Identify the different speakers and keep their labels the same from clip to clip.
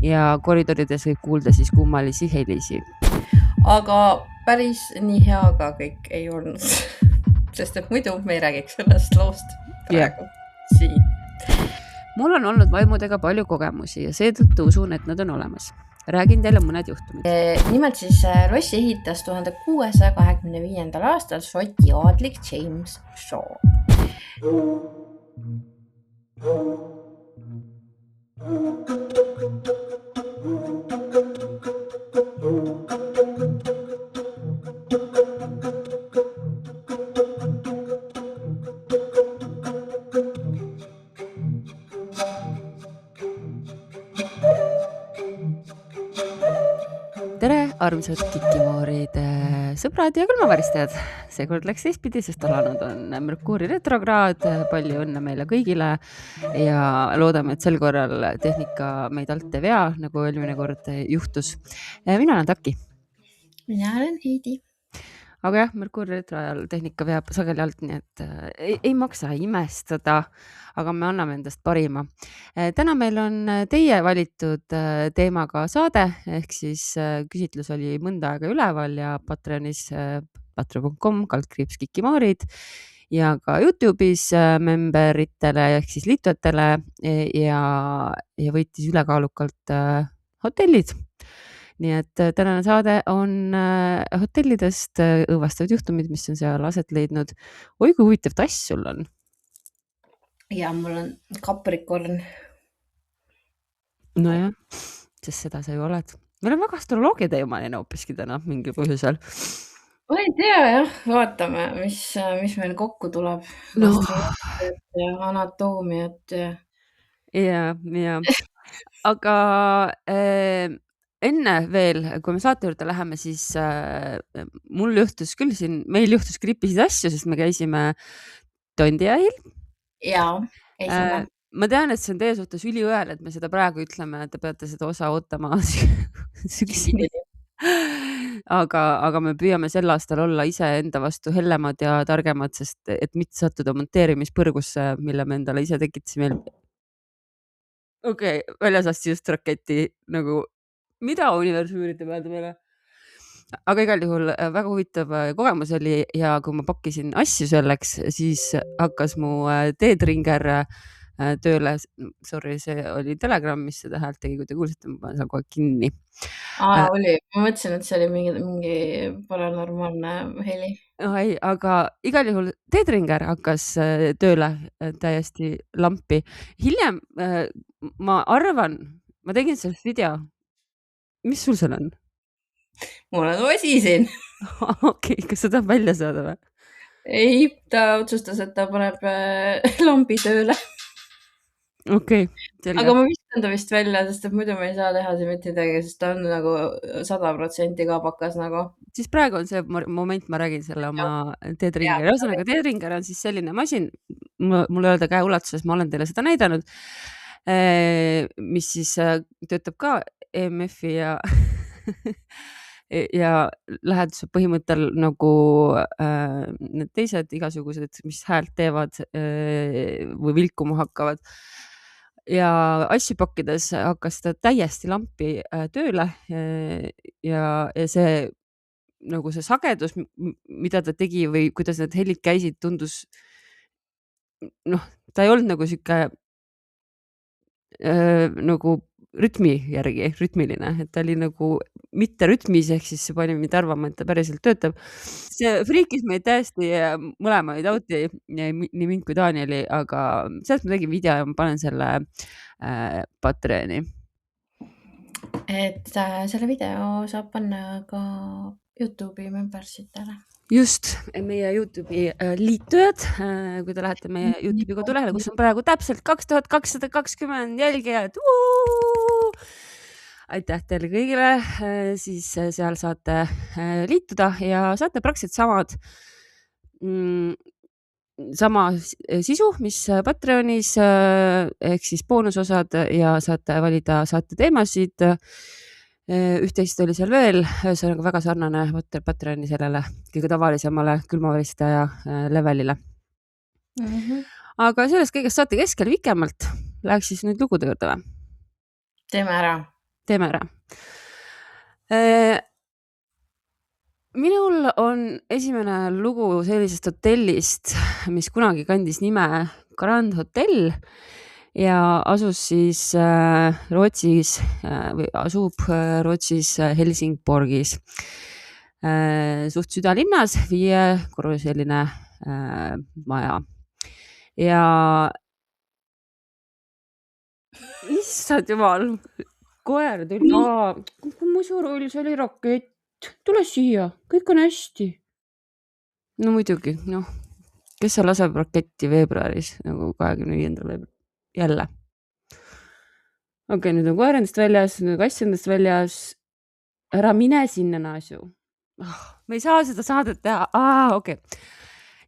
Speaker 1: ja koridorides võib kuulda siis kummalisi helisi.
Speaker 2: Aga päris nii hea ka kõik ei olnud, sest et muidu me ei räägiks sellest loost praegu siin.
Speaker 1: Mul on olnud vaimudega palju kogemusi ja seetõttu usun, et nad on olemas. Räägin teile mõned juhtumid.
Speaker 2: Nimelt siis lossi ehitas 1625. aastal Šoti aadlik James Shaw.
Speaker 1: Tere, armsad kikimoorid, sõbrad ja külmavaristajad. Seekord läks teistpidi, sest alanud on Merkuuri retrokraad. Palju õnne meile kõigile ja loodame, et sel korral tehnika meid alt ei vea, nagu eelmine kord juhtus. Mina olen Taki.
Speaker 2: Mina olen Heidi.
Speaker 1: Aga jah, Merkuuri retroajal tehnika veab sageli alt, nii et ei maksa imestada, aga me anname endast parima. Täna meil on teie valitud teemaga saade, ehk siis küsitlus oli mõnda aega üleval ja Patreonis patreon.com/kikimoorid ja ka YouTube'is memberitele ehk siis liitujatele ja võitis ülekaalukalt hotellid. Nii et tänane saade on hotellidest õõvastavad juhtumid, mis on seal aset leidnud. Oi, kui huvitav tass sul on.
Speaker 2: Ja mul on Capricorn.
Speaker 1: Nojah, sest seda sa ju oled. Meil on väga astroloogia teemaline hoopiski täna mingil põhjusel.
Speaker 2: Ma ei tea jah, vaatame, mis meil kokku tuleb.
Speaker 1: No.
Speaker 2: Ja anatoomiat ja.
Speaker 1: Ja. Aga enne veel, kui me saate juurde läheme, siis mul juhtus küll siin, meil juhtus gripisid asju, sest me käisime Tondiahil.
Speaker 2: Jaa, käisime.
Speaker 1: Ma tean, et see on teie suhtes üliõel, et me seda praegu ütleme, et te peate seda osa ootama sügiseni. Aga me püüame sel aastal olla ise enda vastu hellemad ja targemad, sest et mitte sattuda monteerimispõrgusse, mille me endale ise tekitasime. Okei, väljas asti just raketi nagu, mida universum üritab öelda meile? Aga igal juhul väga huvitav kogemus oli ja kui ma pakkisin asju selleks, siis hakkas mu teedringer tööle. Sorry, see oli Telegram, mis seda häält tegi, kui te kuulsite, ma panen seal kohe kinni.
Speaker 2: Oli. Ma mõtlesin, et see oli mingi paranormaalne heli.
Speaker 1: Ei, aga igal juhul teedringer hakkas tööle täiesti lampi. Hiljem ma arvan, ma tegin sellest video. Mis sul seal on?
Speaker 2: Mul on osi siin.
Speaker 1: Okei, kas sa tahad välja saada või?
Speaker 2: Ei, ta otsustas, et ta paneb lambi tööle.
Speaker 1: Okei, selge.
Speaker 2: Aga ma viskan ta vist välja, sest et muidu me ei saa teha siin mitte midagi, sest ta on nagu 100% kaabakas nagu.
Speaker 1: Siis praegu on see moment, ma räägin selle oma teedringer. Ühesõnaga, teedringer on siis selline masin, mul ei ole ta käeulatuses, ma olen teile seda näidanud, mis siis töötab ka EMF-i ja ja läheduse põhimõttel nagu need teised igasugused, mis häält teevad või vilkuma hakkavad. Ja asju pakkides hakkas ta täiesti lampi tööle ja see nagu see sagedus, mida ta tegi või kuidas need helid käisid, tundus, ta ei olnud nagu sihuke nagu rütmi järgi, rütmiline, et ta oli nagu mitte rütmis, ehk siis see pani mind arvama, et ta päriselt töötab. See friikis meid täiesti mõlemaid auti, nii mind kui Danieli, aga sellest ma tegin video ja ma panen selle Patreoni.
Speaker 2: Et selle video saab panna ka YouTube'i membersitele.
Speaker 1: Just, meie YouTube'i liitujad, kui te lähete meie YouTube'i kodulehele, kus on praegu täpselt 2220 jälgijad. Aitäh teile kõigile, siis seal saate liituda ja saate praktiliselt sama sisu, mis Patreonis, ehk siis boonusosad ja saate valida saate teemasid. Üht-teist oli seal veel, see on väga sarnane Patreoni sellele kõige tavalisemale külmavaristaja levelile. Aga sellest kõigest saate keskel pikemalt. Läheks siis nüüd lugude juurde või?
Speaker 2: Teeme ära.
Speaker 1: teeme ära. Minul on esimene lugu sellisest hotellist, mis kunagi kandis nime Grand Hotel ja asus siis Rootsis või asub Rootsis Helsingborgis. Suht südalinnas, 5-korruseline maja ja issand jumal, koer tuli ka, musurull, see oli rakett, tule siia, kõik on hästi. No muidugi, noh, kes seal laseb raketti veebruaris nagu 25. veebruar, jälle. Okei, nüüd on koer endast väljas, nüüd on kass endast väljas. Ära mine sinna, Naasu. Me ei saa seda saadet teha. Okei.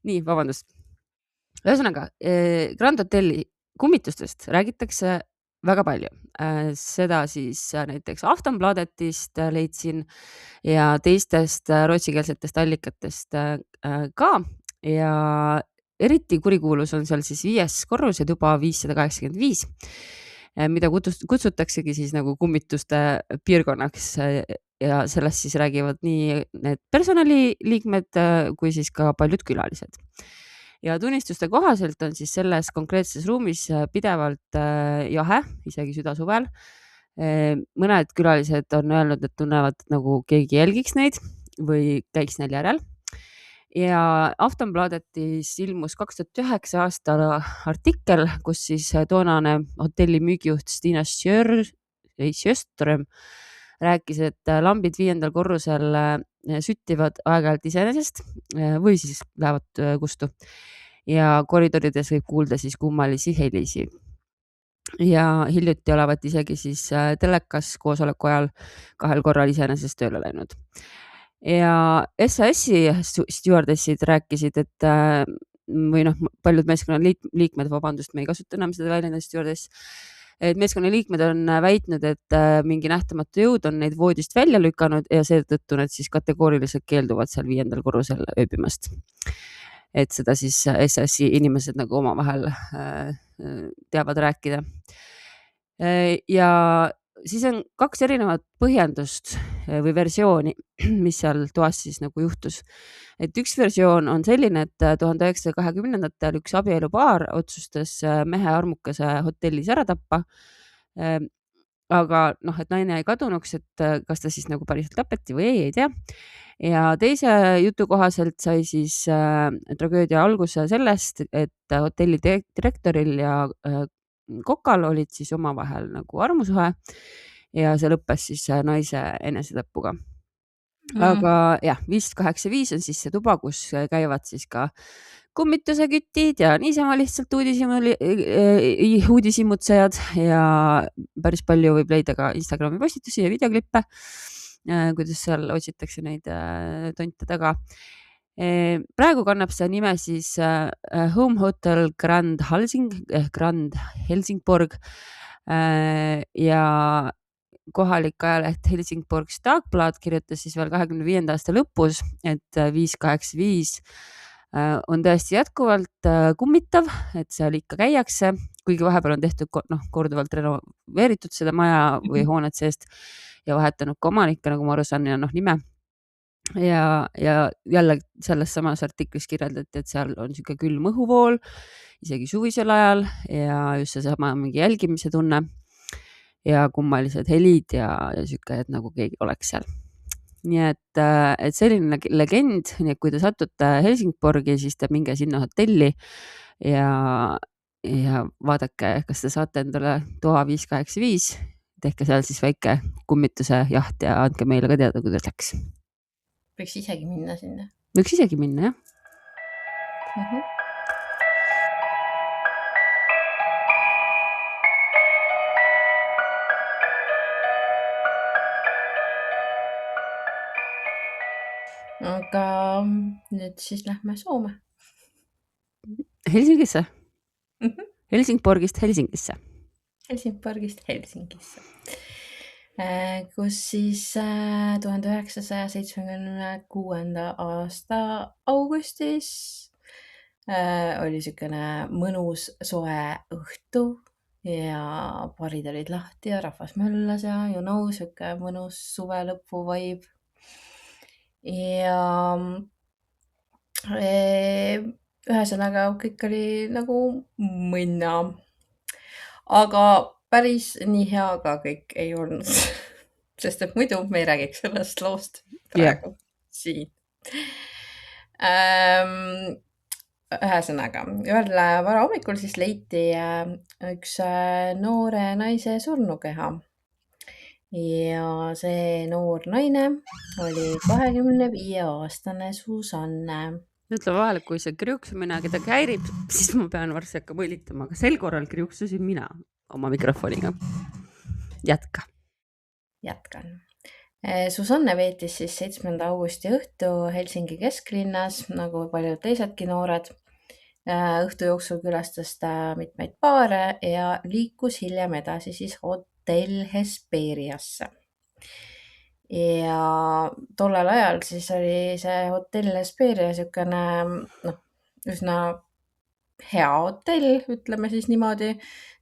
Speaker 1: Nii, vabandust. Ühesõnaga, Grand Hotelli kummitustest räägitakse väga palju. Seda siis näiteks Aftonbladetist leidsin ja teistest rootsikeelsetest allikatest ka ja eriti kurikuulus on seal siis 5. korrus ja tuba 585, mida kutsutaksegi siis nagu kummituste piirkonnaks ja sellest siis räägivad nii need personaliliikmed kui siis ka paljud külalised. Ja tunnistuste kohaselt on siis selles konkreetses ruumis pidevalt jahe, isegi südasuvel. Mõned külalised on öelnud, et tunnevad nagu keegi jälgiks neid või käiks neil järel. Ja Aftonbladetis ilmus 2009 aastal artikkel, kus siis toonane hotelli müügijuht Stina Sjöström rääkis, et lambid 5. korrusel süttivad aeg-ajalt iseenesest või siis lähevad kustu ja koridorides võib kuulda siis kummalisi helisi. Ja hiljuti olevat isegi siis telekas koosoleku ajal 2 korral iseenesest tööle läinud. Ja SAS-i stewardessid rääkisid, et või noh, paljud meeskonnaliikmed, vabandust, me ei kasuta enam seda väljendust stewardess, et meeskonnaliikmed on väitnud, et mingi nähtamatu jõud on neid voodist välja lükanud ja seetõttu nad siis kategooriliselt keelduvad seal 5. korrusel ööbimast. Et seda siis SAS-i inimesed nagu omavahel teavad rääkida. Ja siis on 2 erinevat põhjendust või versiooni, mis seal toas siis nagu juhtus. Et üks versioon on selline, et 1920-ndatel üks abielupaar otsustas mehe armukese hotellis ära tappa. Aga noh, et naine ei kadunuks, et kas ta siis nagu päriselt tapeti või ei tea. Ja teise jutu kohaselt sai siis tragöödia alguse sellest, et hotelli direktoril ja kokal olid siis omavahel nagu armusuhe ja see lõppes siis naise enesetapuga. Aga jah, 585 on siis see tuba, kus käivad siis ka kummitusekütid ja niisama lihtsalt uudishimutsejad ja päris palju võib leida ka Instagrami postitusi ja videoklippe, kuidas seal otsitakse neid tonte taga. Praegu kannab see nime siis Home Hotel Grand Helsingborg ja kohalik ajaleht Helsingborgs Dagblad kirjutas siis veel 2025. aasta lõpus, et 585 on tõesti jätkuvalt kummitav, et seal ikka käiakse, kuigi vahepeal on tehtud korduvalt renoveeritud seda maja või hoonet seest ja vahetanud ka omanikke, nagu ma aru saan, ja nime. Ja jälle selles samas artiklis kirjeldati, et seal on siuke külm õhuvool, isegi suvisel ajal ja just seesama mingi jälgimise tunne ja kummalised helid ja siuke, et nagu keegi oleks seal. Nii et selline legend, nii et kui te satute Helsingborgi, siis te minge sinna hotelli ja vaadake, kas te saate endale toa 585, tehke seal siis väike kummituse jaht ja andke meile ka teada, kuidas läks.
Speaker 2: Võiks isegi minna sinna.
Speaker 1: Võiks isegi minna, jah.
Speaker 2: Aga nüüd siis lähme Soome.
Speaker 1: Helsingisse? Helsingborgist Helsingisse.
Speaker 2: Helsingborgist Helsingisse. Kus siis 1976. aasta augustis oli niisugune mõnus soe õhtu ja baarid olid lahti ja rahvas möllas ja sihuke mõnus suve lõpu vibe. Ja ühesõnaga kõik oli nagu mõnna, aga päris nii hea ka kõik ei olnud, sest et muidu me ei räägiks sellest loost praegu siin. Ühesõnaga, ühel varahommikul siis leiti üks noore naise surnukeha. Ja see noor naine oli 25-aastane Susanne.
Speaker 1: Ütle vahele, kui see kriuksumine kedagi häirib, siis ma pean varsti hakkama õlitama, aga sel korral kriuksusin mina oma mikrofoniga. Jätka.
Speaker 2: Jätkan. Susanne veetis siis 7. augusti õhtu Helsingi kesklinnas, nagu paljud teisedki noored. Õhtu jooksul külastas ta mitmeid baare ja liikus hiljem edasi siis hotell Hesperiasse. Ja tollel ajal siis oli see hotell Hesperia siukene üsna hea hotell, ütleme siis niimoodi.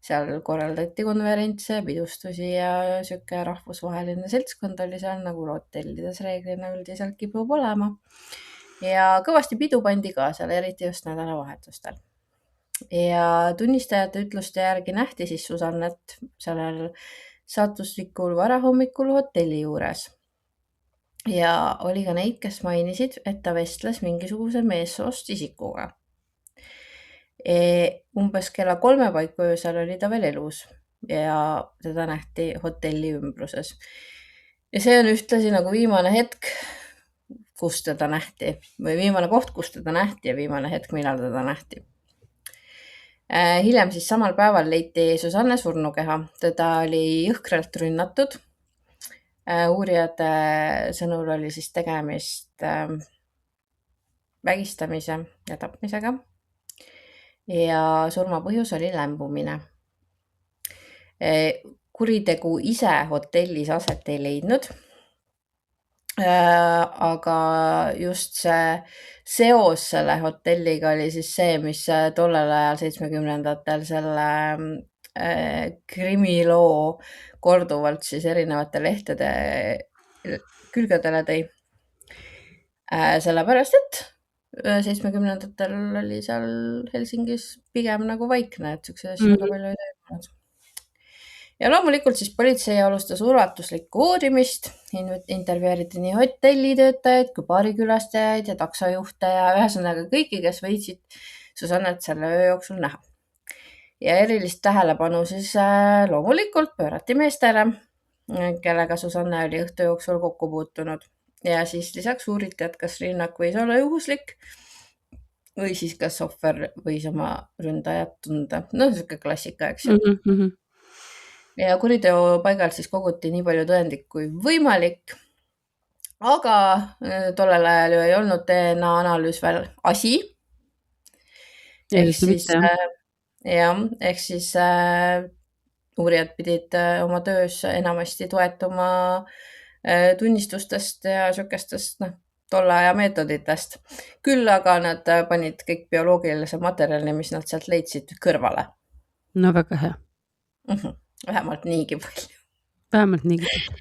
Speaker 2: Seal korraldati konverentse, pidustusi ja siuke rahvusvaheline seltskond oli seal, nagu hotellides reeglina üldiselt kipub olema. Ja kõvasti pidu pandi ka seal, eriti just nädalavahetustel. Ja tunnistajate ütluste järgi nähti siis Susannet sellel saatuslikul varahommikul hotelli juures. Ja oli ka neid, kes mainisid, et ta vestles mingisuguse meessoost isikuga. Umbes kella 3 paiku öösel oli ta veel elus ja teda nähti hotelli ümbruses. Ja see on ühtlasi nagu viimane hetk, kus teda nähti või viimane koht, kus teda nähti ja viimane hetk, millal teda nähti. Hiljem siis samal päeval leiti Susanne surnukeha. Teda oli jõhkralt rünnatud. Uurijate sõnul oli siis tegemist vägistamise ja tapmisega. Ja surma põhjus oli lämbumine. Kuritegu ise hotellis aset ei leidnud, aga just see seos selle hotelliga oli siis see, mis tollel ajal 70-ndatel selle krimiloo korduvalt siis erinevate lehtede külgedele tõi. Sellepärast, et 70-ndatel oli seal Helsingis pigem nagu vaikne, et siukse asju väga palju ei toimunud. Ja loomulikult siis politsei alustas ulatuslikku uurimist, intervjueeriti nii hotellitöötajaid kui baarikülastajaid ja taksojuhte ja ühesõnaga kõiki, kes võitsid Susannet selle öö jooksul näha. Ja erilist tähelepanu siis loomulikult pöörati meestele, kellega Susanne oli õhtu jooksul kokku puutunud. Ja siis lisaks uuriti, et kas rünnak võis olla juhuslik või siis kas ohver võis oma ründajat tunda. No siuke klassika, eks ju. Ja kuriteo paigalt siis koguti nii palju tõendid kui võimalik, aga tollel ajal ju ei olnud DNA analüüs veel asi. Ehk siis uurijad pidid oma töös enamasti toetuma tunnistustest ja siukestest tolle aja meetoditest. Küll aga nad panid kõik bioloogilise materjali, mis nad sealt leidsid, kõrvale.
Speaker 1: No väga hea.
Speaker 2: Vähemalt niigi palju.
Speaker 1: Vähemalt niigi palju.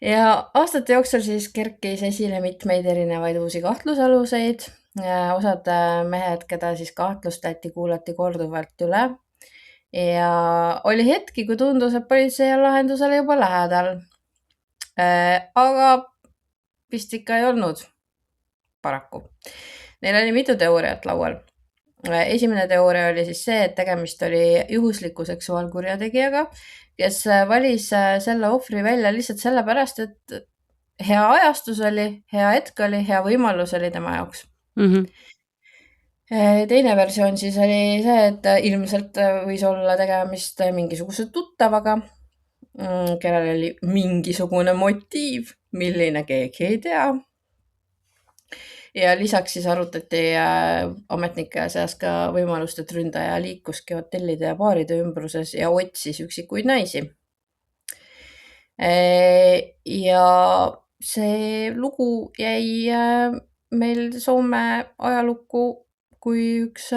Speaker 2: Ja aastate jooksul siis kerkis esile mitmeid erinevaid uusi kahtlusaluseid. Osad mehed, keda siis kahtlustati, kuulati korduvalt üle. Ja oli hetki, kui tundus, et politsei on lahendusele juba lähedal. Aga vist ikka ei olnud paraku. Neil oli mitu teooriat laual. Esimene teooria oli siis see, et tegemist oli juhusliku seksuaalkurjategijaga, kes valis selle ohvri välja lihtsalt sellepärast, et hea ajastus oli, hea hetk oli, hea võimalus oli tema jaoks. Teine versioon siis oli see, et ilmselt võis olla tegemist mingisuguse tuttavaga, kellel oli mingisugune motiiv, milline keegi ei tea. Ja lisaks siis arutati ametnike seas ka võimalust, et ründaja liikuski hotellide ja baaride ümbruses ja otsis üksikuid naisi. Ja see lugu jäi meil Soome ajalukku kui üks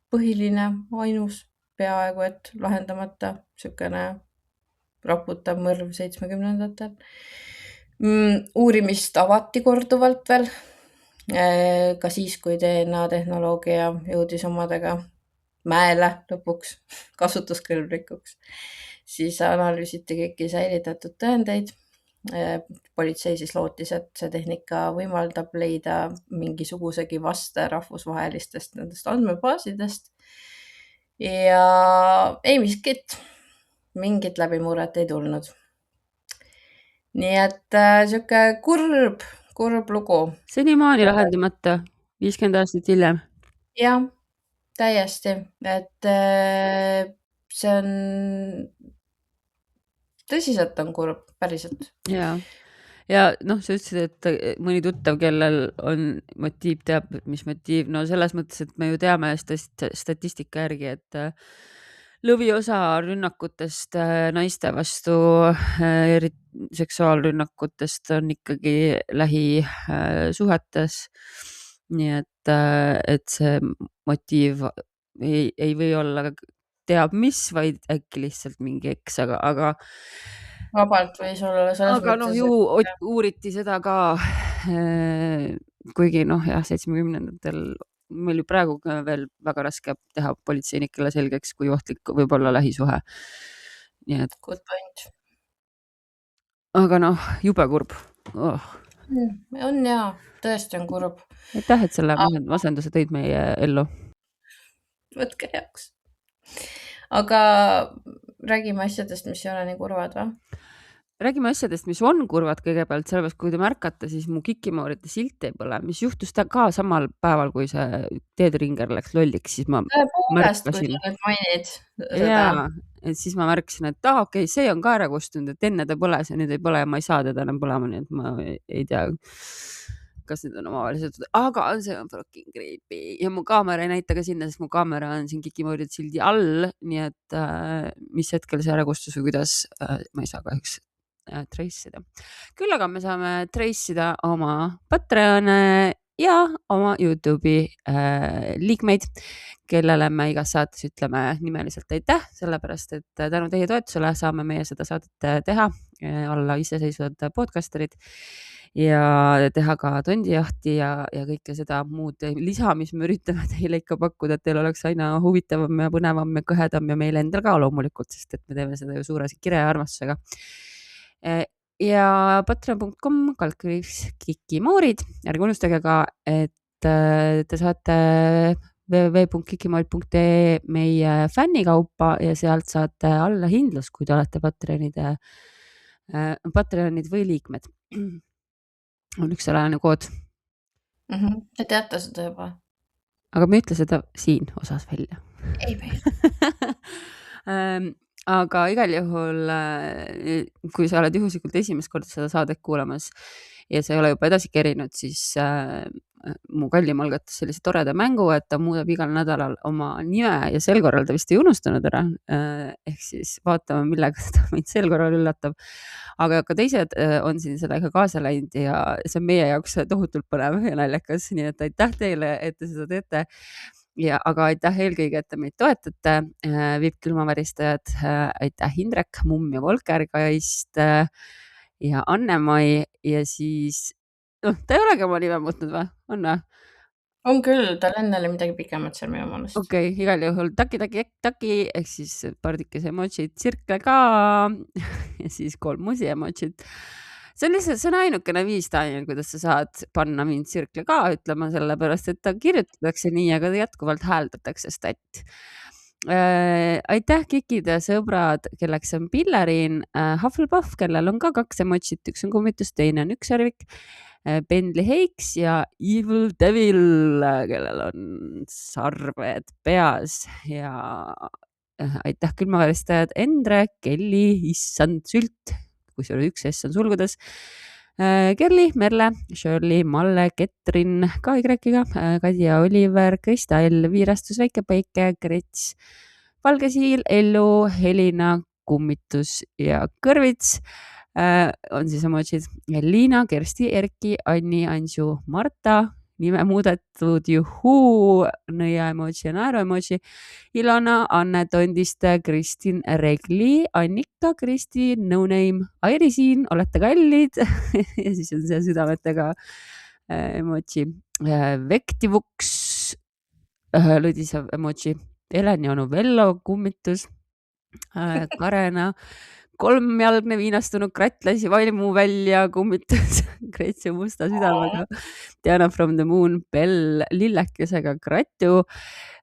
Speaker 2: põhiline, ainus peaaegu et lahendamata, niisugune raputav mõrv 70-ndatel. Uurimist avati korduvalt veel, ka siis, kui DNA tehnoloogia jõudis omadega mäele lõpuks kasutuskõlblikuks, siis analüüsiti kõiki säilitatud tõendeid. Politsei siis lootis, et see tehnika võimaldab leida mingisugusegi vaste rahvusvahelistest nendest andmebaasidest ja ei mingit läbimurret ei tulnud. Nii et sihuke kurb lugu.
Speaker 1: Senimaani lahendamata, 50 aastat hiljem.
Speaker 2: Jah, täiesti, et see on, tõsiselt on kurb, päriselt.
Speaker 1: Ja noh, sa ütlesid, et mõni tuttav, kellel on motiiv, teab, mis motiiv. No selles mõttes, et me ju teame statistika järgi, et lõviosa rünnakutest naiste vastu, seksuaalrünnakutest on ikkagi lähisuhetes. Nii et see motiiv ei või olla teab mis, vaid äkki lihtsalt mingi eks, aga
Speaker 2: vabalt võis olla selles
Speaker 1: mõttes. Aga ju uuriti seda ka, kuigi jah, 70-ndatel meil ju praegu veel väga raske teha politseinikele selgeks, kui ohtlik võib olla lähisuhe. Nii et.
Speaker 2: Good point.
Speaker 1: Aga jube kurb.
Speaker 2: On jaa, tõesti on kurb.
Speaker 1: Aitäh, et selle masenduse tõid meie ellu.
Speaker 2: Võtke heaks. Aga räägime asjadest, mis ei ole nii kurvad, või?
Speaker 1: Räägime asjadest, mis on kurvad kõigepealt, sellepärast kui te märkate, siis mu Kikimoorite silt ei põle, mis juhtus ta ka samal päeval, kui see teedringer läks lolliks, siis ma
Speaker 2: märkasin. Kui sa nüüd mainid seda.
Speaker 1: Jaa, et siis ma märkasin, et okei, see on ka ära kustunud, et enne ta põles ja nüüd ei põle ja ma ei saa teda enam põlema, nii et ma ei tea, kas need on omavahel, aga see on fucking creepy ja mu kaamera ei näita ka sinna, sest mu kaamera on siin Kikimoorite sildi all, nii et mis hetkel see ära kustus või kuidas, ma ei saa kahjuks trace ida. Küll aga me saame trace ida oma Patreone ja oma YouTube'i liikmeid, kellele me igas saates ütleme nimeliselt aitäh, sellepärast et tänu teie toetusele saame meie seda saadet teha, olla iseseisvad podcasterid ja teha ka tondijahti ja kõike seda muud lisa, mis me üritame teile ikka pakkuda, et teil oleks aina huvitavam ja põnevam ja kõhedam ja meile endal ka loomulikult, sest et me teeme seda ju suure kire ja armastusega. Ja patreon.com/kikimoorid, ärge unustage ka, et te saate www.kikimoorid.ee meie fännikaupa ja sealt saate allahindlust, kui te olete Patreonid või liikmed. On üks salajane kood.
Speaker 2: Te teate seda juba.
Speaker 1: Aga me ütle seda siin osas välja.
Speaker 2: Ei veel.
Speaker 1: Aga igal juhul, kui sa oled juhuslikult esimest korda seda saadet kuulamas ja sa ei ole juba edasi kerinud, siis mu kallim algatas sellise toreda mängu, et ta muudab igal nädalal oma nime ja sel korral ta vist ei unustanud ära. Ehk siis vaatame, millega seda meid sel korral üllatab. Aga ka teised on siin sellega kaasa läinud ja see on meie jaoks tohutult põnev ja naljakas, nii et aitäh teile, et te seda teete. Aga aitäh eelkõige, et te meid toetate, vippkülmaväristajad, aitäh Indrek, Mumm ja Volkergeist ja Anne-Mai ja siis, ta ei olegi oma nime muutnud või? On või?
Speaker 2: On küll, tal enne oli midagi pikemat seal minu mõnest.
Speaker 1: Okei, igal juhul taki, ehk siis pardikese emotsid, tsirkle ka ja siis 3 musi emotsid. See on lihtsalt, see on ainukene viis, Daniel, kuidas sa saad panna mind tsirkle ka ütlema, sellepärast, et ta kirjutatakse nii, aga jätkuvalt hääldatakse stat. Aitäh Kikide sõbrad, kelleks on Pillerin, Hufflepuff, kellel on ka 2 emotsit, üks on kummitus, teine on ükservik, Pendli Heiks ja Evil Devil, kellel on sarved peas ja aitäh külmaväristajad Endre, Kelly, issand sült, kui see oli 1 S on sulgudes, Kerli, Merle, Shirley, Malle, Ketrin, ka Y-ga, Kadja, Oliver, Kristall, Viirastus, Väike-Päike, Krets, Valgesiil, Ellu, Helina, Kummitus ja Kõrvits on siis emotsid Liina, Kersti, Erki, Anni, Ansu, Marta, nime muudetud, juhuu, nõia emoji ja naeru emoji. Ilona, Anne Tondiste, Kristin Regli, Annika, Kristi, No Name, Airi siin, olete kallid ja siis on see südametega emoji. Vektivuks, lõdisev emoji. Eleni onu Vello, kummitus. Karena, kolmjalgne viinastunud kratt lasi vaimu välja, kummitus. Kreetsi musta südamega. Diana from the moon, Bell lillekesega Kratu.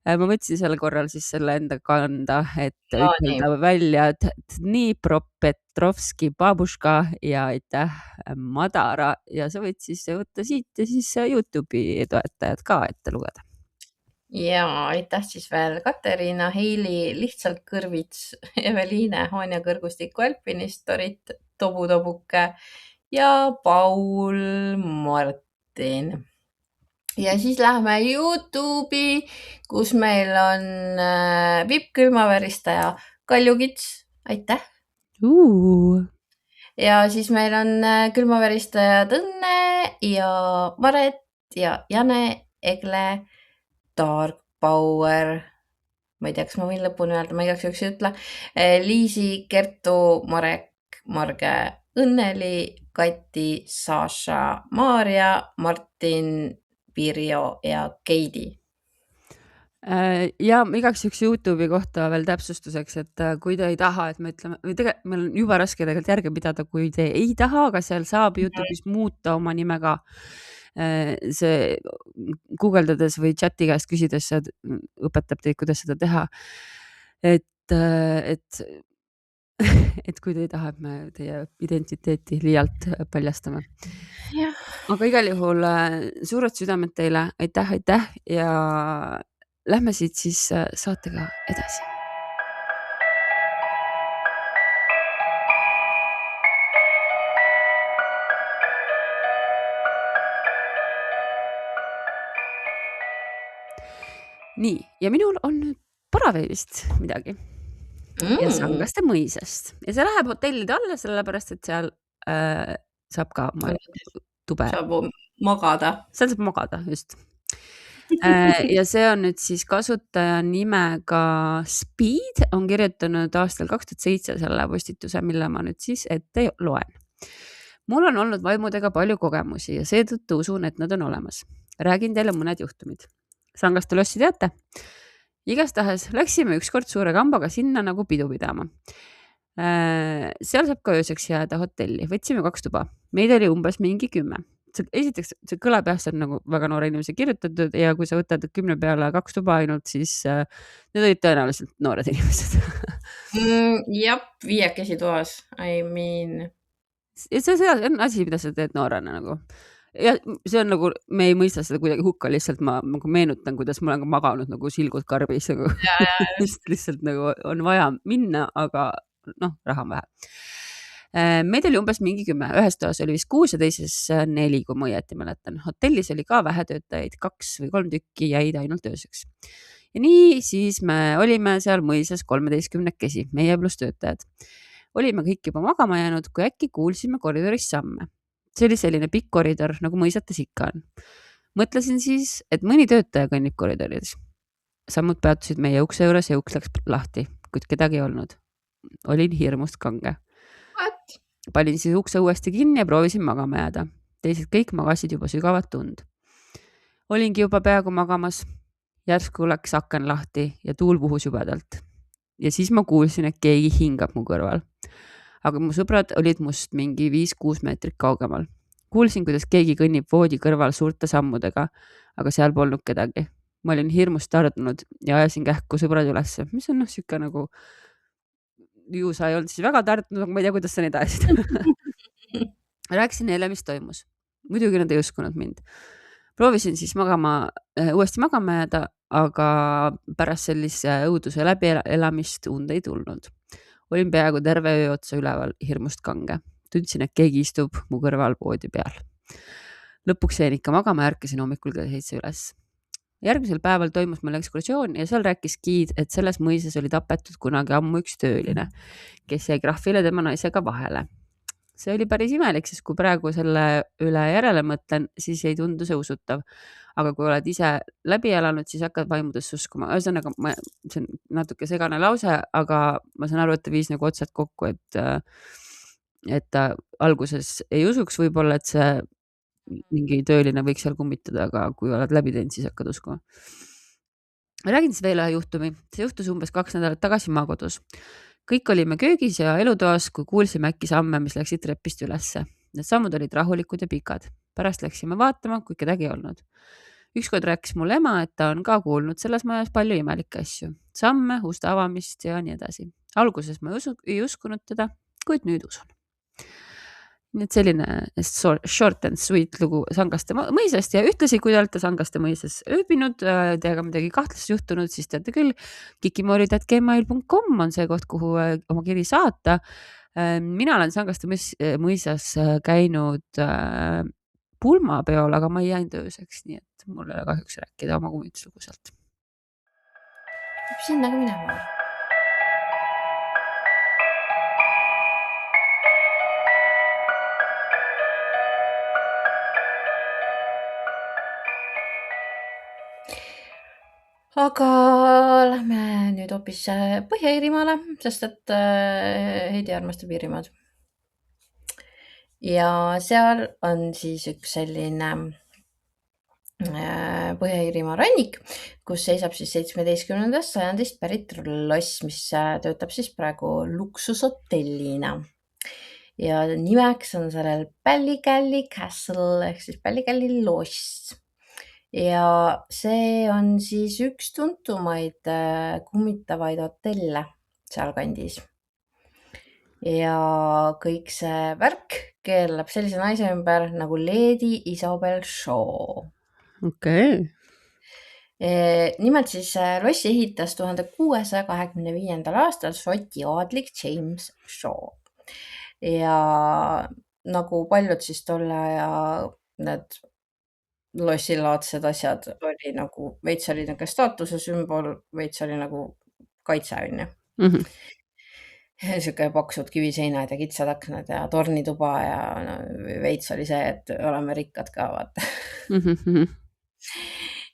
Speaker 1: Ma võtsin selle korral siis selle enda kanda, et ütelda välja Dnipro Petrovski babuška ja aitäh Madara ja sa võid siis võtta siit ja siis YouTube'i toetajad ka ette lugeda.
Speaker 2: Ja aitäh siis veel Katariina, Heili, lihtsalt kõrvits, Eveliine, Anja Kõrgustiku alpinist, Dorit, Tobuke ja Paul Martin. Ja siis lähme YouTube'i, kus meil on Vipp külmaveristaja Kaljukits, aitäh. Ja siis meil on külmaveristajad Õnne ja Maret ja Jane, Egle, Dark Power, ma ei tea, kas ma võin lõpuni öelda, ma igaks juhuks ei ütle, Liisi, Kertu, Marek, Marge, Õnneli, Kati, Saša, Maarja, Martin, Pirjo ja Keidi.
Speaker 1: Ja igaks juhuks YouTube'i kohta veel täpsustuseks, et kui te ei taha, et me ütleme, või tegelikult meil on juba raske tegelikult järge pidada, kui te ei taha, aga seal saab YouTube'is muuta oma nime ka. See guugeldades või chati käest küsides õpetab teid, kuidas seda teha. Et kui te ei taha, et me teie identiteeti liialt paljastame. Aga igal juhul suured südamed teile, aitäh ja lähme siit siis saatega edasi. Nii, ja minul on nüüd Paraveelist midagi ja Sangaste mõisast ja see läheb hotellide alla, sellepärast, et seal saab ka tube.
Speaker 2: Saab magada.
Speaker 1: Seal saab magada, just. Ja see on nüüd siis kasutaja nimega Speed on kirjutanud aastal 2007 selle postituse, mille ma nüüd siis ette loen. Mul on olnud vaimudega palju kogemusi ja seetõttu usun, et nad on olemas. Räägin teile mõned juhtumid. Sangaste lossi teate? Igastahes läksime ükskord suure kambaga sinna nagu pidu pidama. Seal saab ka ööseks jääda hotelli. Võtsime 2 tuba. Meid oli umbes mingi 10. Esiteks, see kõlab jah, see on nagu väga noore inimese kirjutatud ja kui sa võtad 10 peale 2 tuba ainult, siis need olid tõenäoliselt noored inimesed.
Speaker 2: Jah, 5 toas. I mean...
Speaker 1: See on asi, mida sa teed noorena nagu. Ja see on nagu, me ei mõista seda kuidagi hukka, lihtsalt ma nagu meenutan, kuidas ma olen ka maganud nagu silgud karbis. Nagu. Lihtsalt nagu on vaja minna, aga raha on vähe. Meid oli umbes mingi 10. Ühes toas oli vist 6 ja teises 4, kui ma õieti mäletan. Hotellis oli ka vähe töötajaid, 2 või 3 tükki jäid ainult ööseks. Ja nii siis me olime seal mõisas 13-kesi, meie pluss töötajad. Olime kõik juba magama jäänud, kui äkki kuulsime koridoris samme. See oli selline pikk koridor, nagu mõisates ikka on. Mõtlesin siis, et mõni töötaja kõnnib koridoris. Sammud peatusid meie ukse juures ja uks läks lahti, kuid kedagi ei olnud. Olin hirmust kange. Panin siis ukse uuesti kinni ja proovisin magama jääda. Teised kõik magasid juba sügavat tund. Olingi juba peaaegu magamas. Järsku läks aken lahti ja tuul puhus jubedalt. Ja siis ma kuulsin, et keegi hingab mu kõrval. Aga mu sõbrad olid must mingi 5-6 meetrit kaugemal. Kuulsin, kuidas keegi kõnnib voodi kõrval suurte sammudega, aga seal polnud kedagi. Ma olin hirmust tardunud ja ajasin kähku sõbrad ülesse, mis on siuke nagu, ju sa ei olnud siis väga tardunud, aga ma ei tea, kuidas sa neid ajasid. Rääkisin neile, mis toimus. Muidugi nad ei uskunud mind. Proovisin siis uuesti magama jääda, aga pärast sellise õuduse läbielamist und ei tulnud. Olin peaaegu terve öö otsa üleval hirmust kange. Tundsin, et keegi istub mu kõrval voodi peal. Lõpuks jäin ikka magama ja ärkasin hommikul kell 7 üles. Järgmisel päeval toimus meil ekskursioon ja seal rääkis giid, et selles mõises oli tapetud kunagi ammu üks tööline, kes jäi krahvile tema naisega vahele. see oli päris imelik, sest kui praegu selle üle järele mõtlen, siis ei tundu see usutav. Aga kui oled ise läbi elanud, siis hakkad vaimudesse uskuma. Ühesõnaga, see on natuke segane lause, aga ma saan aru, et ta viis nagu otsad kokku, et ta alguses ei usuks võib-olla, et see mingi tööline võiks seal kummitada, aga kui oled läbi teinud, siis hakkad uskuma. Räägin siis veel ühe juhtumi. See juhtus umbes 2 nädalat tagasi maakodus. Kõik olime köögis ja elutoas, kui kuulsime äkki samme, mis läksid trepist ülesse. Need sammud olid rahulikud ja pikad. Pärast läksime vaatama, kui kedagi ei olnud. Ükskord rääkis mulle ema, et ta on ka kuulnud selles majas palju imelikke asju. Samme, uste avamist ja nii edasi. Alguses ma ei uskunud teda, kuid nüüd usun. Nii et selline short and sweet lugu Sangaste mõisast ja ühtlasi, kui te olete Sangaste mõisas ööbinud, teiega midagi kahtlast juhtunud, siis teate küll, kikimoorid@gmail.com on see koht, kuhu oma kiri saata. Mina olen Sangaste mõisas käinud pulmapeol, aga ma ei jäänud ööseks, nii et mul ei ole kahjuks rääkida oma kummituslugu sealt.
Speaker 2: Sinna ka minema. Aga lähme nüüd hoopis Põhja-Iirimaale, sest et Heidi armastab Iirimaad. Ja seal on siis üks selline Põhja-Iirimaa rannik, kus seisab siis 17. sajandist pärit loss, mis töötab siis praegu luksushotellina. Ja nimeks on sellel Ballygally Castle ehk siis Ballygally loss. Ja see on siis üks tuntumaid kummitavaid hotelle sealkandis. Ja kõik see värk keerleb sellise naise ümber nagu Lady Isabel Shaw.
Speaker 1: Okei.
Speaker 2: Nimelt siis lossi ehitas 1625. aastal Šoti aadlik James Shaw. Ja nagu paljud siis tolle aja need lossilaadsed asjad oli nagu, veits oli nagu staatuse sümbol, veits oli nagu kaitse, onju. Siuke paksud kiviseinad ja kitsad aknad ja tornituba ja veits oli see, et oleme rikkad ka, vaata.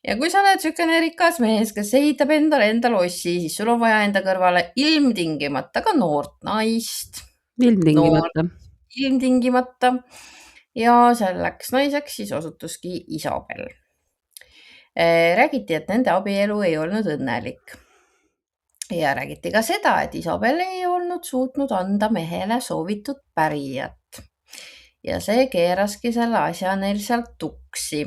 Speaker 2: Ja kui sa oled siukene rikas mees, kes ehitab endale enda lossi, siis sul on vaja enda kõrvale ilmtingimata ka noort naist. Ilmtingimata. Ja selleks naiseks siis osutuski Isabel. Räägiti, et nende abielu ei olnud õnnelik. Ja räägiti ka seda, et Isabel ei olnud suutnud anda mehele soovitud pärijat. Ja see keeraski selle asja neil sealt tuksi.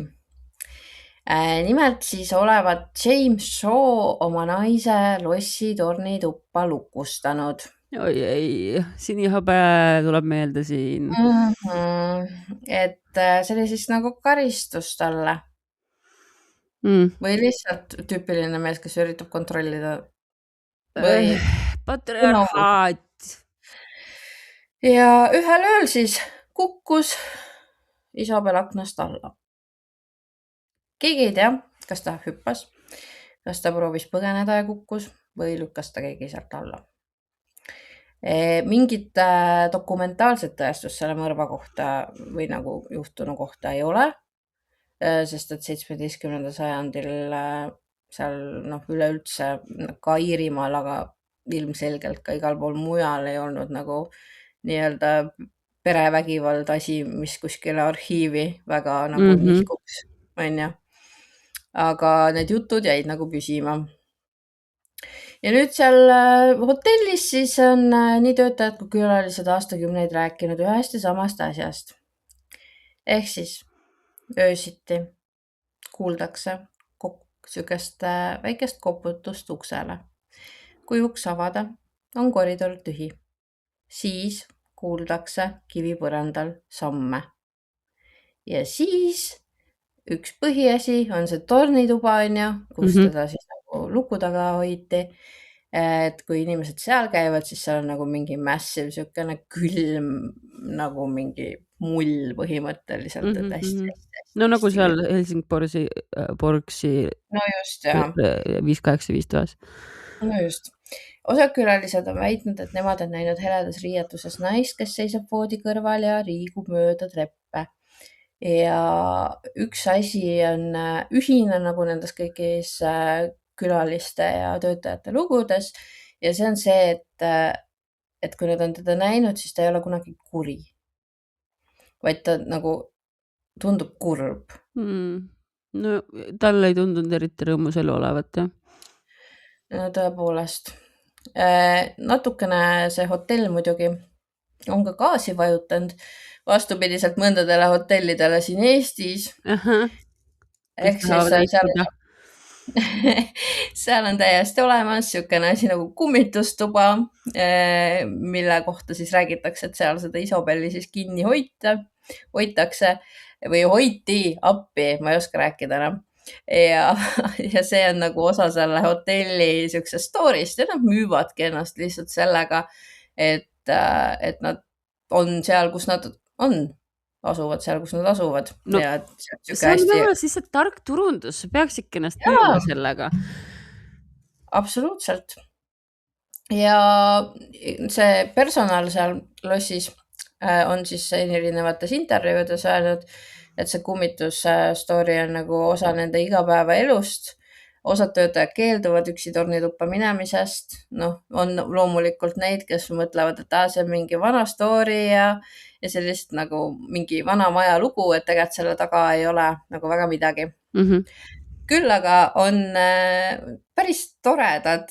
Speaker 2: Nimelt siis olevat James Shaw oma naise lossi tornituppa lukustanud.
Speaker 1: Oi ei, sinihabe tuleb meelde siin.
Speaker 2: Et see oli siis nagu karistus talle. Või lihtsalt tüüpiline mees, kes üritab kontrollida.
Speaker 1: Patriarhaat.
Speaker 2: Ja ühel ööl siis kukkus Isabel aknast alla. Keegi ei tea, kas ta hüppas, kas ta proovis põgeneda ja kukkus või lükkas ta keegi sealt alla. Mingit dokumentaalset tõestust selle mõrva kohta või nagu juhtunu kohta ei ole, sest et 17. sajandil seal üleüldse ka Iirimaal, aga ilmselgelt ka igal pool mujal ei olnud nagu nii-öelda perevägivald asi, mis kuskile arhiivi väga nagu nihkuks, onju. Aga need jutud jäid nagu püsima. Ja nüüd seal hotellis siis on nii töötajad kui külalised aastakümneid rääkinud ühest ja samast asjast. Ehk siis öösiti kuuldakse sükest väikest koputust uksele. Kui uks avada, on koridor tühi. Siis kuuldakse kivipõrandal samme. Ja siis üks põhiasi on see tornituba, kus teda siis nagu luku taga hoiti. Et kui inimesed seal käivad, siis seal on nagu mingi massive siukene külm nagu mingi mull põhimõtteliselt. Et hästi.
Speaker 1: No nagu seal Helsingborgsi
Speaker 2: no just, jah.
Speaker 1: 585 toas.
Speaker 2: No just. Osad külalised on väitnud, et nemad on näinud heledas riietuses naist, kes seisab voodi kõrval ja liigub mööda treppe. Ja üks asi on ühine nagu nendes kõigis külaliste ja töötajate lugudes ja see on see, et kui nad on teda näinud, siis ta ei ole kunagi kuri, vaid ta nagu tundub kurb.
Speaker 1: No talle ei tundunud eriti rõõmus elu olevat, jah?
Speaker 2: No tõepoolest. Natukene see hotell muidugi on ka gaasi vajutanud, vastupidiselt mõndadele hotellidele siin Eestis. Ehk siis seal on täiesti olemas niisugune asi nagu kummitustuba, mille kohta siis räägitakse, et seal seda Isobelli siis kinni hoitakse või hoiti appi, ma ei oska rääkida enam. Ja see on nagu osa selle hotelli niisugusest story'st ja nad müüvadki ennast lihtsalt sellega, et nad on seal, kus nad asuvad seal, kus nad asuvad.
Speaker 1: No,
Speaker 2: ja
Speaker 1: see on võib-olla siis tark turundus, sa peaksidki ennast müüma sellega.
Speaker 2: Absoluutselt. Ja see personal seal lossis on siis erinevates intervjuudes öelnud, et see kummitusstory on nagu osa nende igapäevaelust. Osad töötajad keelduvad üksi tornituppa minemisest. Noh, on loomulikult neid, kes mõtlevad, et see on mingi vana story ja see lihtsalt nagu mingi vana maja lugu, et tegelikult selle taga ei ole nagu väga midagi. Küll aga on päris toredad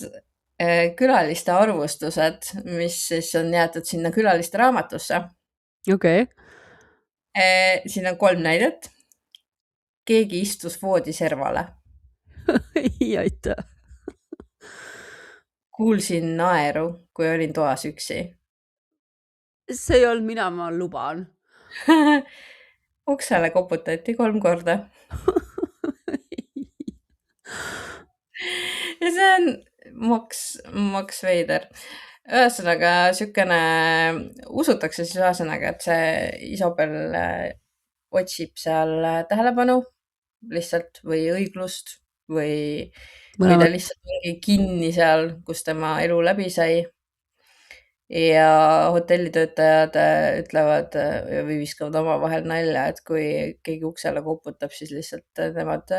Speaker 2: külaliste arvustused, mis siis on jäetud sinna külaliste raamatusse.
Speaker 1: Okei.
Speaker 2: Siin on 3 näidet. Keegi istus voodi servale.
Speaker 1: Ei aita.
Speaker 2: Kuulsin naeru, kui olin toas üksi.
Speaker 1: See ei olnud mina, ma luban.
Speaker 2: Uksele koputati 3 korda. Ja see on maks veider. Ühesõnaga, niisugune usutakse siis ühesõnaga, et see Isobel otsib seal tähelepanu lihtsalt või õiglust või ta lihtsalt mingi kinni seal, kus tema elu läbi sai. Ja hotellitöötajad ütlevad või viskavad omavahel nalja, et kui keegi uksele koputab, siis lihtsalt nemad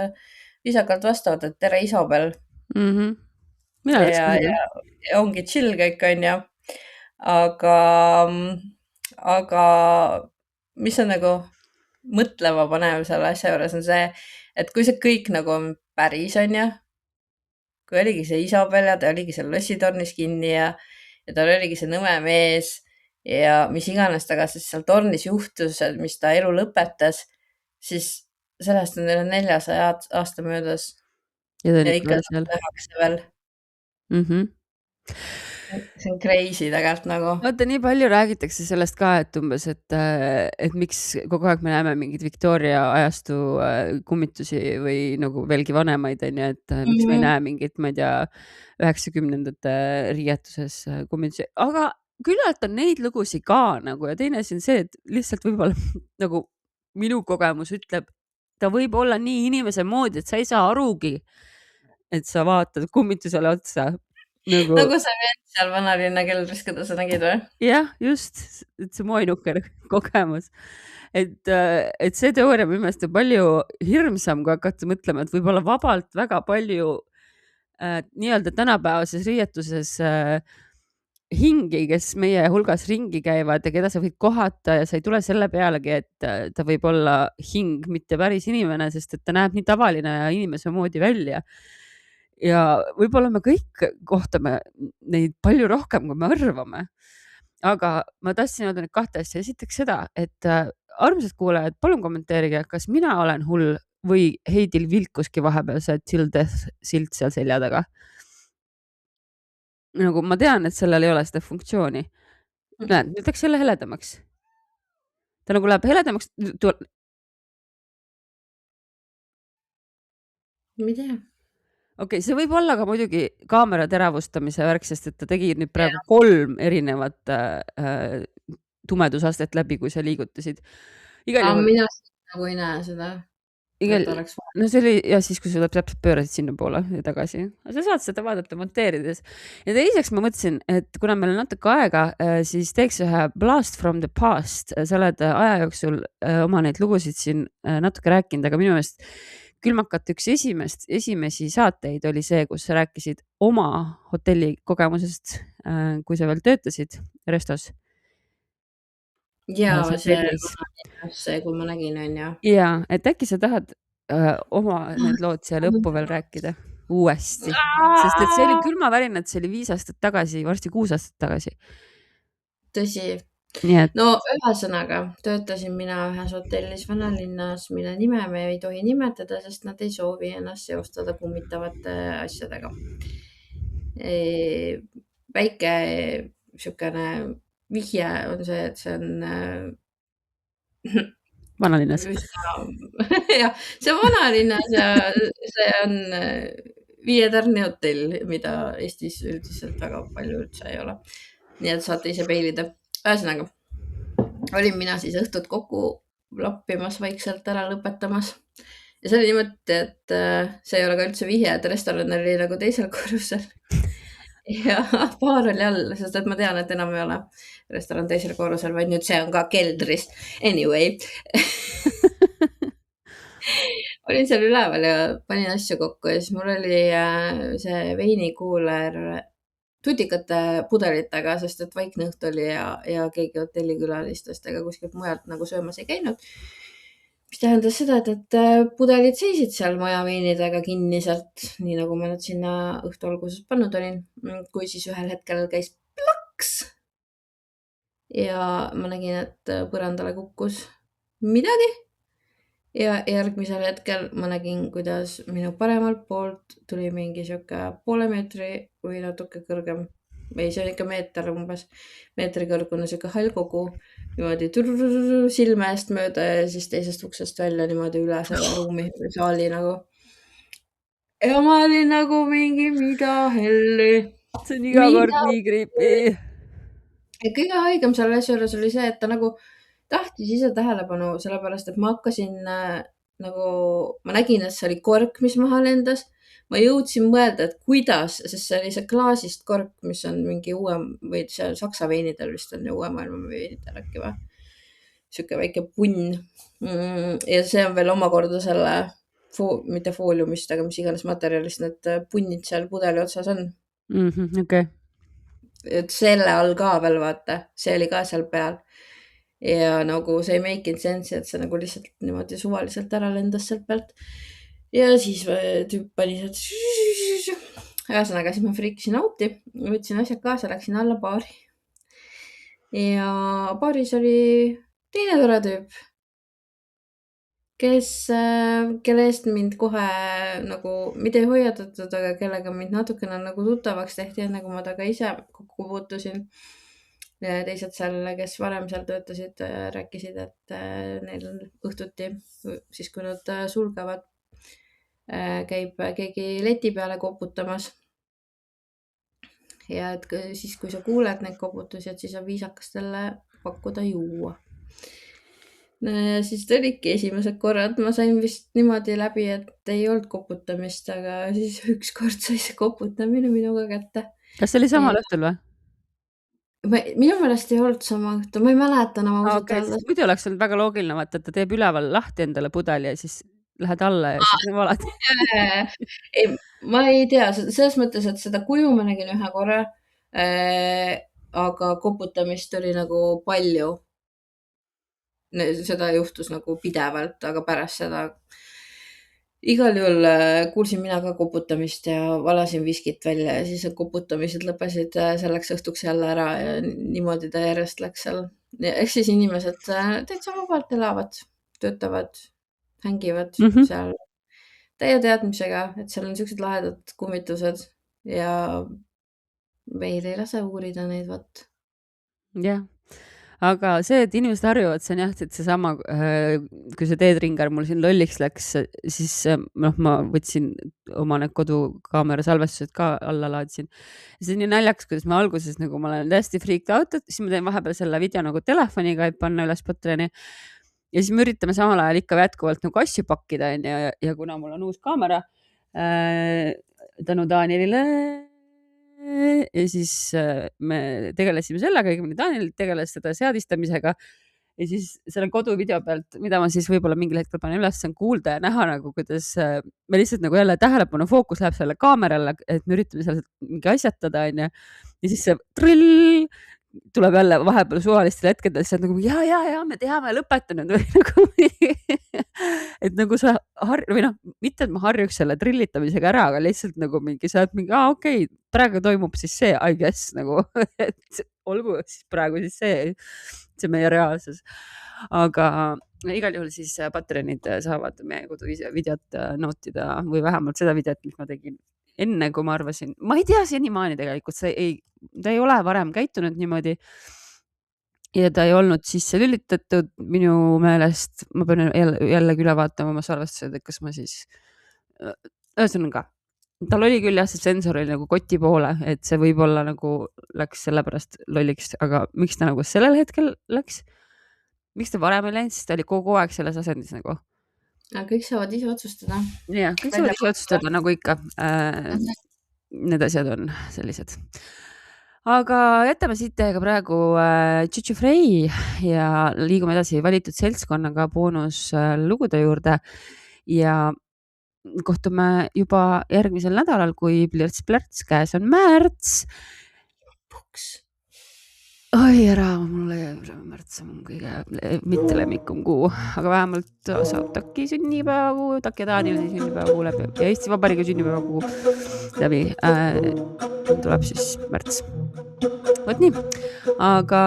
Speaker 2: viisakalt vastavad, et tere, Isobel. Ja ongi chill kõik, on ju. Aga mis on nagu mõtlema panev selle asja juures on see, et kui see kõik nagu on päris, on ju, kui oligi see Isobel ja ta oligi seal lossitornis kinni ja tal oligi see nõme mees ja mis iganes taga siis seal tornis juhtus, mis ta elu lõpetas, siis sellest on 400 aasta möödas. Ja ikka tehakse veel. See on crazy tegelikult nagu.
Speaker 1: Vaata, nii palju räägitakse sellest ka, et umbes, et miks kogu aeg me näeme mingid Victoria ajastu kummitusi või nagu veelgi vanemaid, on ju, et miks me ei näe mingit, ma ei tea, 90ndate riietuses kummitusi, aga küllalt on neid lugusid ka nagu ja teine asi on see, et lihtsalt võib-olla nagu minu kogemus ütleb, ta võib olla nii inimese moodi, et sa ei saa arugi, et sa vaatad kummitusele otsa.
Speaker 2: Nagu sa veed seal vanalinna keldris, keda sa nägid või?
Speaker 1: Jah, just, et see mu ainuke kogemus. Et see teooria minu meelest on palju hirmsam, kui hakata mõtlema, et võib-olla vabalt väga palju nii-öelda tänapäevases riietuses hingi, kes meie hulgas ringi käivad ja keda sa võid kohata ja sa ei tule selle pealegi, et ta võib olla hing, mitte päris inimene, sest et ta näeb nii tavaline ja inimese moodi välja. Ja võib-olla me kõik kohtame neid palju rohkem, kui me arvame. Aga ma tahtsin öelda neid 2 asja. Esiteks seda, et armsad kuulajad, palun kommenteerige, kas mina olen hull või Heidil vilkuski vahepeal see Till Death silt seal selja taga. Nagu ma tean, et sellel ei ole seda funktsiooni. Näed, nüüd läks jälle heledamaks. Ta nagu läheb heledamaks.
Speaker 2: Ma ei tea.
Speaker 1: Okei, see võib olla ka muidugi kaamera teravustamise värk, sest et ta tegi nüüd praegu 3 erinevat tumedusastet läbi, kui sa liigutasid.
Speaker 2: Mina nagu ei näe seda. et oleks vaja.
Speaker 1: no see oli ja siis, kui sa täpselt pöörasid sinna poole ja tagasi. Sa saad seda vaadata monteerides. Ja teiseks ma mõtlesin, et kuna meil on natuke aega, siis teeks ühe blast from the past. Sa oled aja jooksul oma neid lugusid siin natuke rääkinud, aga minu meelest Külmakat üks esimesi saateid oli see, kus sa rääkisid oma hotelli kogemusest, kui sa veel töötasid restos.
Speaker 2: Ja see, kui ma nägin, on ju.
Speaker 1: Ja, et äkki sa tahad oma need lood siia lõppu veel rääkida uuesti, sest et see oli külmavärinad, see oli 5 aastat tagasi, varsti 6 aastat tagasi.
Speaker 2: Tõsi.
Speaker 1: Nii et
Speaker 2: no ühesõnaga töötasin mina ühes hotellis vanalinnas, mille nime me ei tohi nimetada, sest nad ei soovi ennast seostada kummitavate asjadega. Väike niisugune vihje on see, et see on
Speaker 1: vanalinnas.
Speaker 2: jah, see on vanalinnas ja see on 5 tärni hotell, mida Eestis üldiselt väga palju üldse ei ole. Nii et saate ise peilida. Ühesõnaga, olin mina siis õhtut kokku lappimas, vaikselt ära lõpetamas. Ja see oli niimoodi, et see ei ole ka üldse vihje, et restoran oli nagu teisel korrusel. Ja baar oli all, sest et ma tean, et enam ei ole restoran teisel korrusel, vaid nüüd see on ka keldris. Anyway. olin seal üleval ja panin asju kokku ja siis mul oli see veinikuuler tutikate pudelitega, sest et vaikne õht oli ja keegi hotellikülalistest ega kuskilt mujalt nagu söömas ei käinud. Mis tähendas seda, et pudelid seisid seal majaveinidega kinniselt, nii nagu ma nad sinna õhtu alguses pannud olin, kui siis ühel hetkel käis plaks. Ja ma nägin, et põrandale kukkus midagi. Ja järgmisel hetkel ma nägin, kuidas minu paremalt poolt tuli mingi siuke poole meetri või natuke kõrgem. Või see on ikka meeter umbes, meetri kõrgune siuke hallkogu niimoodi silme eest mööda ja siis teisest uksest välja niimoodi üle selle ruumi või saali nagu. Ja ma olin nagu mingi, mida helli.
Speaker 1: See on iga kord nii creepy.
Speaker 2: Ja kõige haigem selle asja juures oli see, et ta nagu tahtis ise tähelepanu, sellepärast, et ma hakkasin nagu, ma nägin, et see oli kork, mis maha lendas. Ma jõudsin mõelda, et kuidas, sest see oli see klaasist kork, mis on mingi uue, või see saksa veinidel vist on ju uue maailma veinidel äkki või. Siuke väike punn. Ja see on veel omakorda selle, mitte fooliumist, aga mis iganes materjalist need punnid seal pudeli otsas on.
Speaker 1: Okay.
Speaker 2: Et selle all ka veel vaata, see oli ka seal peal. Ja nagu see ei make sense, et see nagu lihtsalt niimoodi suvaliselt ära lendas sealt pealt. Ja siis tüüp pani sealt. Ühesõnaga, siis ma friikisin auti, võtsin asjad kaasa, läksin alla baari. Ja baaris oli teine tore tüüp, kelle eest mind kohe nagu, mitte ei hoiatatud, aga kellega mind natukene nagu tuttavaks tehti, enne kui ma taga ise kokku puutusin. Teised seal, kes varem seal töötasid, rääkisid, et neil õhtuti, siis kui nad sulgevad, käib keegi leti peale koputamas. Ja et siis, kui sa kuuled neid koputusi, et siis on viisakas talle pakkuda juua. Siis olidki esimesed korrad, ma sain vist niimoodi läbi, et ei olnud koputamist, aga siis ükskord sai see koputamine minuga kätte.
Speaker 1: Kas see oli samal õhtul või?
Speaker 2: Minu meelest ei olnud sama õhtu, ma ei mäleta enam ausalt
Speaker 1: öeldes. Muidu oleks olnud väga loogiline, vaata, et ta teeb üleval lahti endale pudeli ja siis lähed alla ja siis valad.
Speaker 2: Ei, ma ei tea, selles mõttes, et seda kuju ma nägin ühe korra, aga koputamist oli nagu palju. Seda juhtus nagu pidevalt, aga pärast seda igal juhul kuulsin mina ka koputamist ja valasin viskit välja ja siis koputamised lõpesid selleks õhtuks jälle ära ja niimoodi ta järjest läks seal. Ehk siis inimesed täitsa vabalt elavad, töötavad, hängivad seal täie teadmisega, et seal on sellised lahedad kummitused ja meil ei lase uurida neid võtt.
Speaker 1: Jah. Aga see, et inimesed harjuvad, see on jah, et seesama, kui see teedringar mul siin lolliks läks, siis ma võtsin oma need kodukaamera salvestused ka alla laadsin. See on nii naljakas, kuidas ma alguses ma olen täiesti freaked out, siis ma teen vahepeal selle video nagu telefoniga, et panna üles Patreoni. ja siis me üritame samal ajal ikka jätkuvalt nagu asju pakkida, onju, ja kuna mul on uus kaamera tänu Danielile ja siis me tegelesime sellega, õigemini Daniel tegeles seda seadistamisega ja siis selle koduvideo pealt, mida ma siis võib-olla mingil hetkel panen üles, on kuulda ja näha nagu, kuidas me lihtsalt nagu jälle tähelepanu fookus läheb selle kaamerale, et me üritame seal mingi asjatada, onju. Ja siis see trill tuleb jälle vahepeal suvalistel hetkedel, siis nagu ja me teame, lõpetanud või nagu et nagu sa või noh, mitte et ma harjuks selle trillitamisega ära, aga lihtsalt nagu mingi sa oled mingi, okei, praegu toimub siis see, I guess nagu, et olgu siis praegu siis see meie reaalsus. Aga igal juhul siis Patreonid saavad meie koduvideot nautida või vähemalt seda videot, mis ma tegin enne, kui ma arvasin, ma ei tea senimaani tegelikult, ta ei ole varem käitunud niimoodi ja ta ei olnud sisse lülitatud minu meelest, ma pean jällegi üle vaatama oma salvestused, et kas ma siis, ühesõnaga, tal oli küll jah, see sensor oli nagu koti poole, et see võib-olla nagu läks sellepärast lolliks, aga miks ta nagu sellel hetkel läks? Miks ta varem ei läinud, sest ta oli kogu aeg selles asendis nagu.
Speaker 2: Kõik saavad ise otsustada.
Speaker 1: Jah, kõik saavad ise otsustada, nagu ikka. Need asjad on sellised. Aga jätame siit teiega praegu Tšutšu Frei ja liigume edasi valitud seltskonnaga boonuslugude juurde ja kohtume juba järgmisel nädalal, kui plärts käes on märts.
Speaker 2: Puks.
Speaker 1: Oi, ära, mulle märts on kõige mitte lemmikum kuu, aga vähemalt saab Taki sünnipäevakuu, Taki ja Danieli sünnipäevakuu läbi ja Eesti Vabariigi sünnipäevakuu läbi tuleb siis märts. Võt nii, aga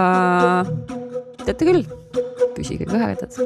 Speaker 1: teate küll, püsige kõhedad.